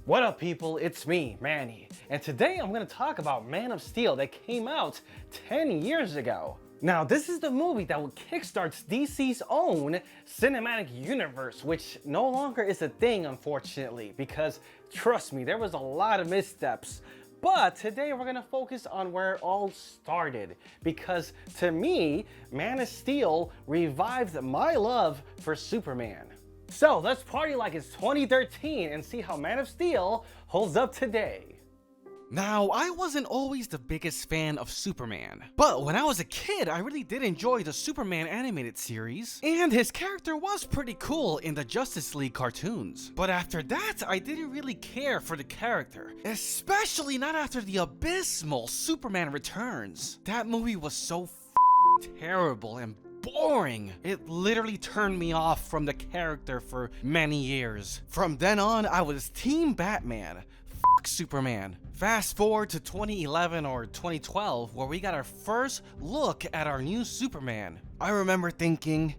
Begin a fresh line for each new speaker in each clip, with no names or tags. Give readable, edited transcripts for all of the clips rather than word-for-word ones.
What up people, it's me, Manny, and today I'm going to talk about Man of Steel that came out 10 years ago. Now this is the movie that will kickstart DC's own cinematic universe, which no longer is a thing unfortunately, because trust me, there was a lot of missteps. But today we're going to focus on where it all started, because to me, Man of Steel revived my love for Superman. So let's party like it's 2013 and see how Man of Steel holds up today.
Now, I wasn't always the biggest fan of Superman, but when I was a kid, I really did enjoy the Superman animated series, and his character was pretty cool in the Justice League cartoons. But after that, I didn't really care for the character, especially not after the abysmal Superman Returns. That movie was so terrible and boring. It literally turned me off from the character for many years. From then on, I was Team Batman. Superman. Fast forward to 2011 or 2012, where we got our first look at our new Superman. I remember thinking,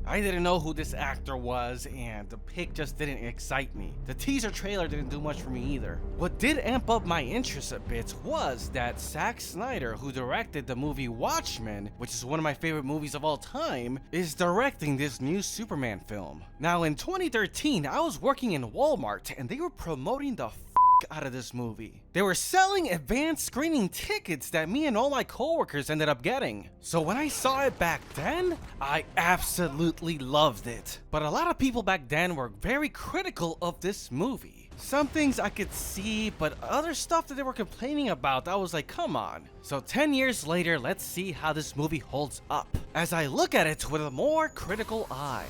I didn't know who this actor was, and the pic just didn't excite me. The teaser trailer didn't do much for me either. What did amp up my interest a bit was that Zack Snyder, who directed the movie Watchmen, which is one of my favorite movies of all time, is directing this new Superman film. Now in 2013, I was working in Walmart, and they were promoting the out of this movie. They were selling advanced screening tickets that me and all my coworkers ended up getting. So when I saw it back then, I absolutely loved it. But a lot of people back then were very critical of this movie. Some things I could see, but other stuff that they were complaining about, I was like, come on. So 10 years later, let's see how this movie holds up as I look at it with a more critical eye.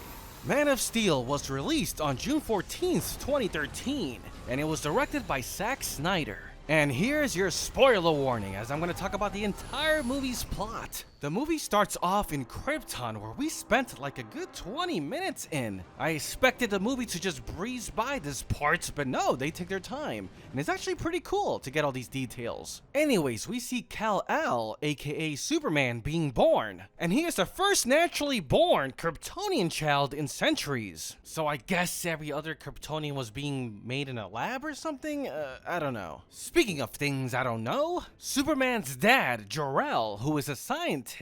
Man of Steel was released on June 14th, 2013, and it was directed by Zack Snyder. And here's your spoiler warning, as I'm going to talk about the entire movie's plot. The movie starts off in Krypton, where we spent like a good 20 minutes in. I expected the movie to just breeze by this part, but no, they take their time. And it's actually pretty cool to get all these details. Anyways, we see Kal-el, aka Superman, being born. And he is the first naturally born Kryptonian child in centuries. So I guess every other Kryptonian was being made in a lab or something? I don't know. Speaking of things I don't know, Superman's dad, Jor-el, who is a scientist,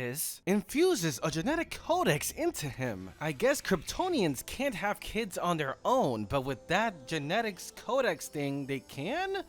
infuses a genetic codex into him. I guess Kryptonians can't have kids on their own, but with that genetics codex thing, they can?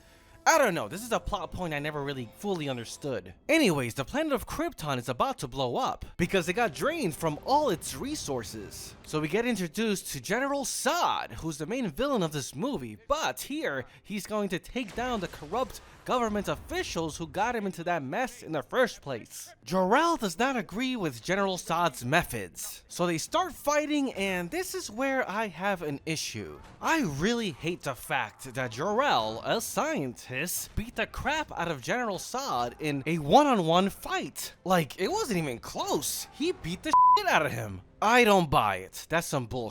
I don't know, this is a plot point I never really fully understood. Anyways, the planet of Krypton is about to blow up because it got drained from all its resources. So we get introduced to General Zod, who's the main villain of this movie, but here, he's going to take down the corrupt government officials who got him into that mess in the first place. Jor-el does not agree with General Zod's methods, so they start fighting, and this is where I have an issue. I really hate the fact that Jor-el, a scientist, beat the crap out of General Zod in a one-on-one fight. Like, it wasn't even close. He beat the shit out of him. I don't buy it. That's some bull.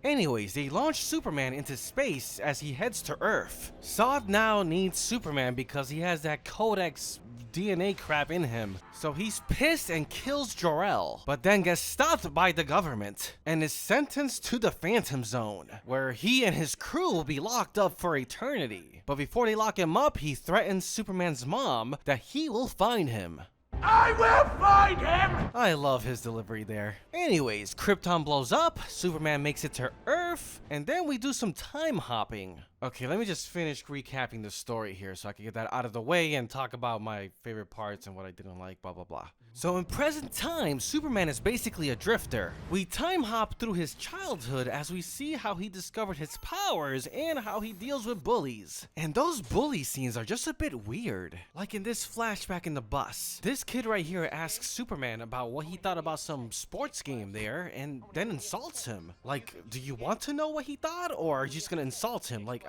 Anyways, they launch Superman into space as he heads to Earth. Zod now needs Superman because he has that Codex DNA crap in him. So he's pissed and kills Jor-el, but then gets stopped by the government and is sentenced to the Phantom Zone, where he and his crew will be locked up for eternity. But before they lock him up, he threatens Superman's mom that he will find him.
I will find him!
I love his delivery there. Anyways, Krypton blows up, Superman makes it to Earth, and then we do some time hopping. Okay, let me just finish recapping the story here so I can get that out of the way and talk about my favorite parts and what I didn't like, blah blah blah. So in present time, Superman is basically a drifter. We time hop through his childhood as we see how he discovered his powers and how he deals with bullies. And those bully scenes are just a bit weird. Like in this flashback in the bus. This kid right here asks Superman about what he thought about some sports game there and then insults him. Like, do you want to know what he thought, or are you just gonna insult him? Like,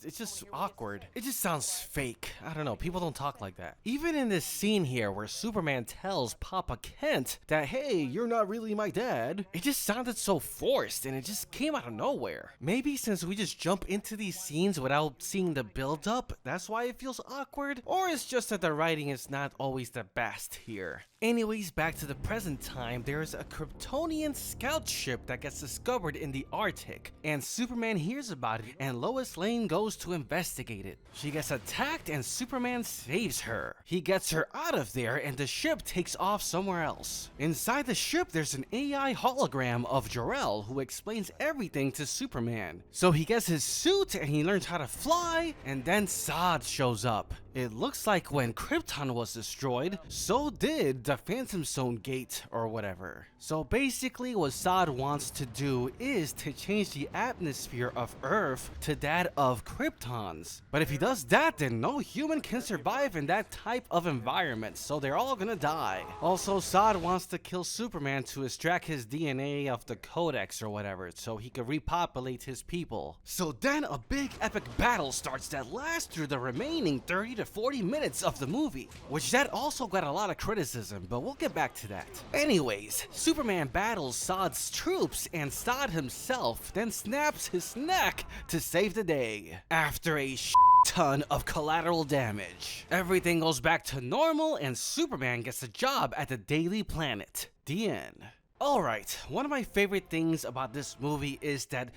it's just awkward. It just sounds fake. I don't know, people don't talk like that. Even in this scene here where Superman tells tells Papa Kent that, hey, you're not really my dad. It just sounded so forced and it just came out of nowhere. Maybe since we just jump into these scenes without seeing the build up, that's why it feels awkward, or it's just that the writing is not always the best here. Anyways, back to the present time, there is a Kryptonian scout ship that gets discovered in the Arctic, and Superman hears about it and Lois Lane goes to investigate it. She gets attacked and Superman saves her. He gets her out of there and the ship takes off somewhere else. Inside the ship, there's an AI hologram of Jor-el who explains everything to Superman. So he gets his suit and he learns how to fly, and then Zod shows up. It looks like when Krypton was destroyed, so did the Phantom Zone Gate or whatever. So basically what Zod wants to do is to change the atmosphere of Earth to that of Krypton's. But if he does that, then no human can survive in that type of environment, so they're all gonna die. Also, Zod wants to kill Superman to extract his DNA of the Codex or whatever, so he could repopulate his people. So then a big epic battle starts that lasts through the remaining 30 to 40 minutes of the movie, which that also got a lot of criticism, but we'll get back to that. Anyways, Superman battles Zod's troops and Zod himself then snaps his neck to save the day after a ton of collateral damage. Everything goes back to normal and Superman gets a job at the Daily Planet. The end. Alright, one of my favorite things about this movie is that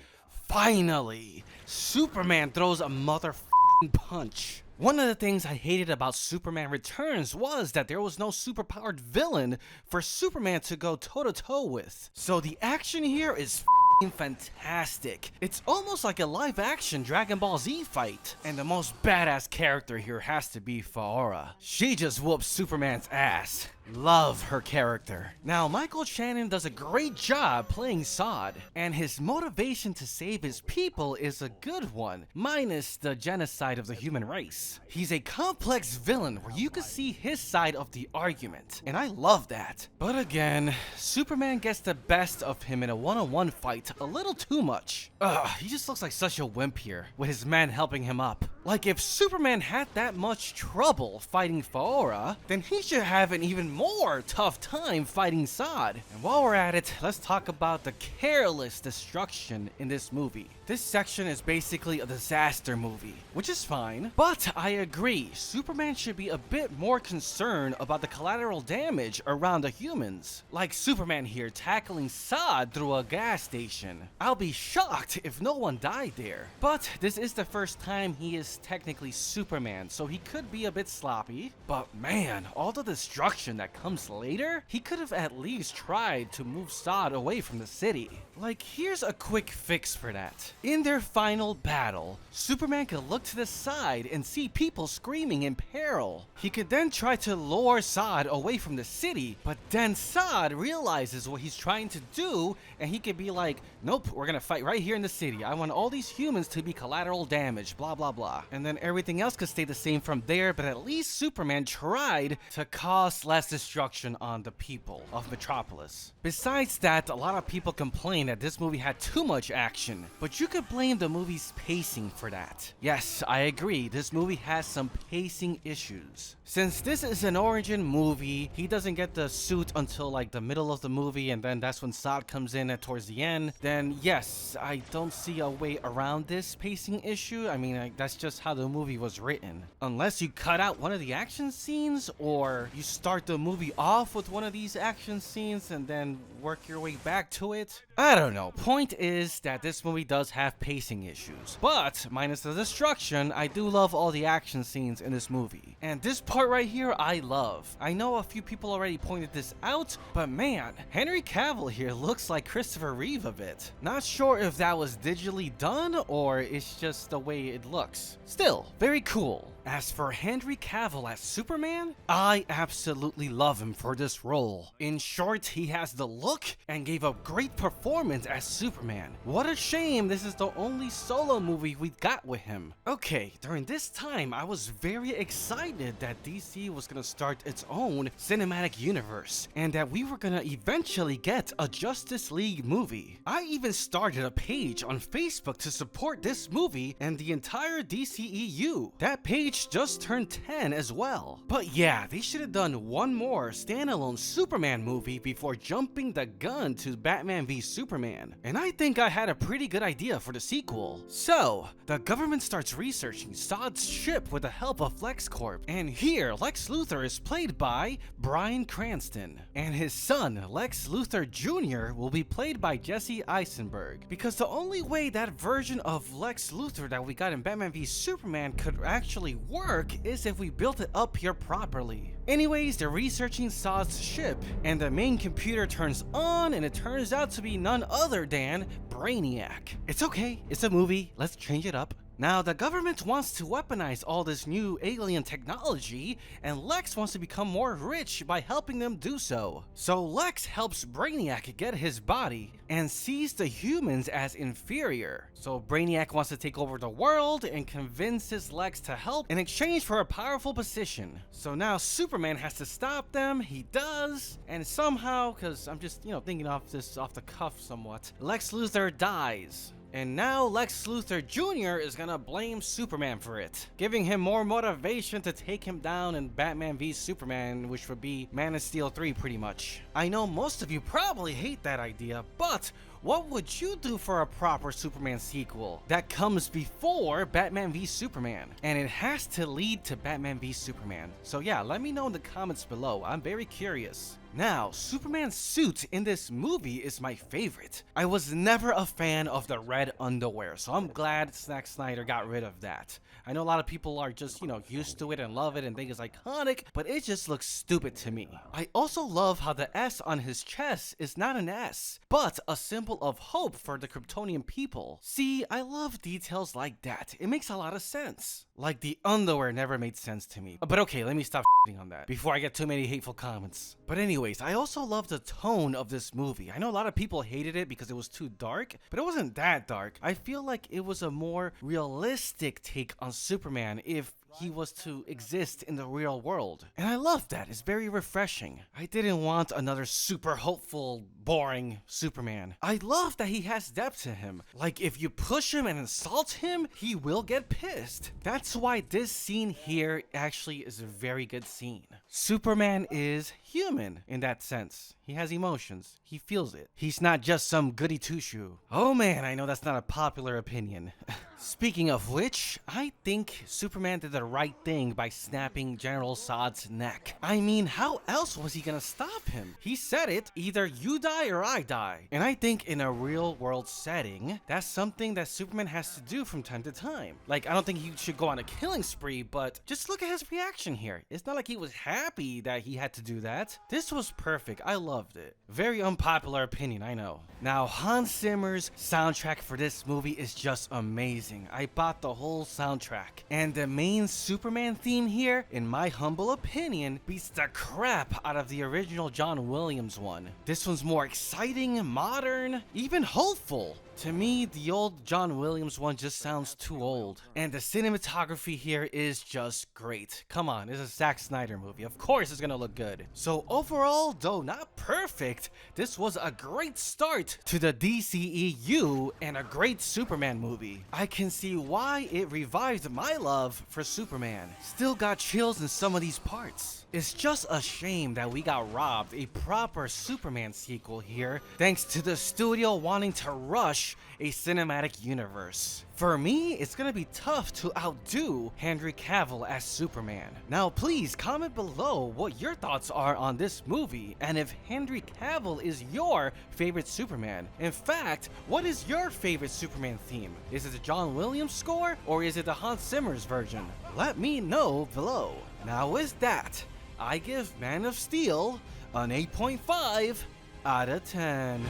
finally, Superman throws a motherfucking punch. One of the things I hated about Superman Returns was that there was no superpowered villain for Superman to go toe-to-toe with. So the action here is fantastic. It's almost like a live-action Dragon Ball Z fight. And the most badass character here has to be Faora. She just whoops Superman's ass. Love her character. Now, Michael Shannon does a great job playing Zod, and his motivation to save his people is a good one, minus the genocide of the human race. He's a complex villain where you can see his side of the argument, and I love that. But again, Superman gets the best of him in a one-on-one fight a little too much. He just looks like such a wimp here, with his men helping him up. Like, if Superman had that much trouble fighting Faora, then he should have an even more tough time fighting Zod. And while we're at it, let's talk about the careless destruction in this movie. This section is basically a disaster movie, which is fine, but I agree, Superman should be a bit more concerned about the collateral damage around the humans. Like Superman here tackling Zod through a gas station. I'll be shocked if no one died there. But this is the first time he is technically Superman, so he could be a bit sloppy. But man, all the destruction that comes later, he could have at least tried to move Zod away from the city. Like, here's a quick fix for that. In their final battle, Superman could look to the side and see people screaming in peril. He could then try to lure Zod away from the city, but then Zod realizes what he's trying to do, and he could be like, nope, we're gonna fight right here in the city. I want all these humans to be collateral damage, blah blah blah. And then everything else could stay the same from there, but at least Superman tried to cause less destruction on the people of Metropolis. Besides that, a lot of people complain that this movie had too much action, but you could blame the movie's pacing for that. Yes, I agree, this movie has some pacing issues. Since this is an origin movie, he doesn't get the suit until like the middle of the movie, and then that's when Zod comes in towards the end, then yes, I don't see a way around this pacing issue. I mean, that's just how the movie was written. Unless you cut out one of the action scenes, or you start the movie off with one of these action scenes and then work your way back to it. I don't know. Point is that this movie does have pacing issues, but minus the destruction, I do love all the action scenes in this movie. And this part right here, I love. I know a few people already pointed this out, but man, Henry Cavill here looks like Christopher Reeve a bit. Not sure if that was digitally done or it's just the way it looks. Still, very cool. As for Henry Cavill as Superman, I absolutely love him for this role. In short, he has the look and gave a great performance performance as Superman. What a shame this is the only solo movie we got with him. Okay, during this time, I was very excited that DC was gonna start its own cinematic universe, and that we were gonna eventually get a Justice League movie. I even started a page on Facebook to support this movie and the entire DCEU. That page just turned 10 as well. But yeah, they should have done one more standalone Superman movie before jumping the gun to Batman v Superman. And I think I had a pretty good idea for the sequel. So, the government starts researching Zod's ship with the help of LexCorp. And here, Lex Luthor is played by Bryan Cranston. And his son, Lex Luthor Jr. will be played by Jesse Eisenberg. Because the only way that version of Lex Luthor that we got in Batman v Superman could actually work is if we built it up here properly. Anyways, they're researching Zod's ship, and the main computer turns on, and it turns out to be none other than Brainiac. It's okay, it's a movie, let's change it up. Now, the government wants to weaponize all this new alien technology, and Lex wants to become more rich by helping them do so. So Lex helps Brainiac get his body, and sees the humans as inferior. So Brainiac wants to take over the world, and convinces Lex to help in exchange for a powerful position. So now Superman has to stop them, he does, and somehow, cause I'm just, thinking off the cuff somewhat, Lex Luthor dies. And now Lex Luthor Jr. is gonna blame Superman for it, giving him more motivation to take him down in Batman v Superman, which would be Man of Steel 3 pretty much. I know most of you probably hate that idea, but what would you do for a proper Superman sequel that comes before Batman v Superman? And it has to lead to Batman v Superman. So yeah, let me know in the comments below. I'm very curious. Now, Superman's suit in this movie is my favorite. I was never a fan of the red underwear, so I'm glad Zack Snyder got rid of that. I know a lot of people are just, used to it and love it and think it's iconic, but it just looks stupid to me. I also love how the S on his chest is not an S, but a symbol of hope for the Kryptonian people. See, I love details like that. It makes a lot of sense. Like the underwear never made sense to me. But okay, let me stop on that before I get too many hateful comments. But anyways, I also love the tone of this movie. I know a lot of people hated it because it was too dark, but it wasn't that dark. I feel like it was a more realistic take on Superman if he was to exist in the real world. And I love that. It's very refreshing. I didn't want another super hopeful, boring Superman. I love that he has depth to him. Like, if you push him and insult him, he will get pissed. That's why this scene here actually is a very good scene. Superman is human in that sense. He has emotions. He feels it. He's not just some goody two-shoe. Oh man, I know that's not a popular opinion. Speaking of which, I think Superman did the right thing by snapping General Zod's neck. I mean, how else was he gonna stop him? He said it, either you die or I die. And I think in a real world setting, that's something that Superman has to do from time to time. Like, I don't think he should go on a killing spree, but just look at his reaction here. It's not like he was happy that he had to do that. This was perfect. I loved it. Very unpopular opinion, I know. Now, Hans Zimmer's soundtrack for this movie is just amazing. I bought the whole soundtrack. And the main Superman theme here, in my humble opinion, beats the crap out of the original John Williams one. This one's more exciting, modern, even hopeful. To me, the old John Williams one just sounds too old. And the cinematography here is just great. Come on, it's a Zack Snyder movie. Of course it's gonna look good. So overall, though not perfect, this was a great start to the DCEU and a great Superman movie. I can see why it revived my love for Superman. Still got chills in some of these parts. It's just a shame that we got robbed a proper Superman sequel here, thanks to the studio wanting to rush a cinematic universe. For me, it's gonna be tough to outdo Henry Cavill as Superman. Now please comment below what your thoughts are on this movie, and if Henry Cavill is your favorite Superman. In fact, what is your favorite Superman theme? Is it the John Williams score, or is it the Hans Zimmer's version? Let me know below. Now with that, I give Man of Steel an 8.5 out of 10.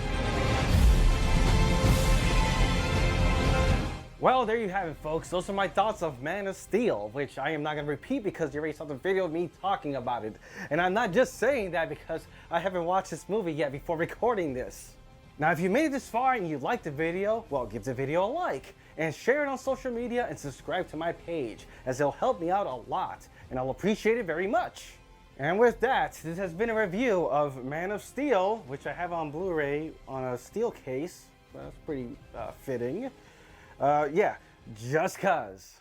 Well, there you have it, folks. Those are my thoughts of Man of Steel, which I am not going to repeat because you already saw the video of me talking about it. And I'm not just saying that because I haven't watched this movie yet before recording this. Now, if you made it this far and you liked the video, well, give the video a like and share it on social media and subscribe to my page, as it'll help me out a lot and I'll appreciate it very much. And with that, this has been a review of Man of Steel, which I have on Blu-ray on a steel case. That's pretty fitting. Yeah, just 'cause.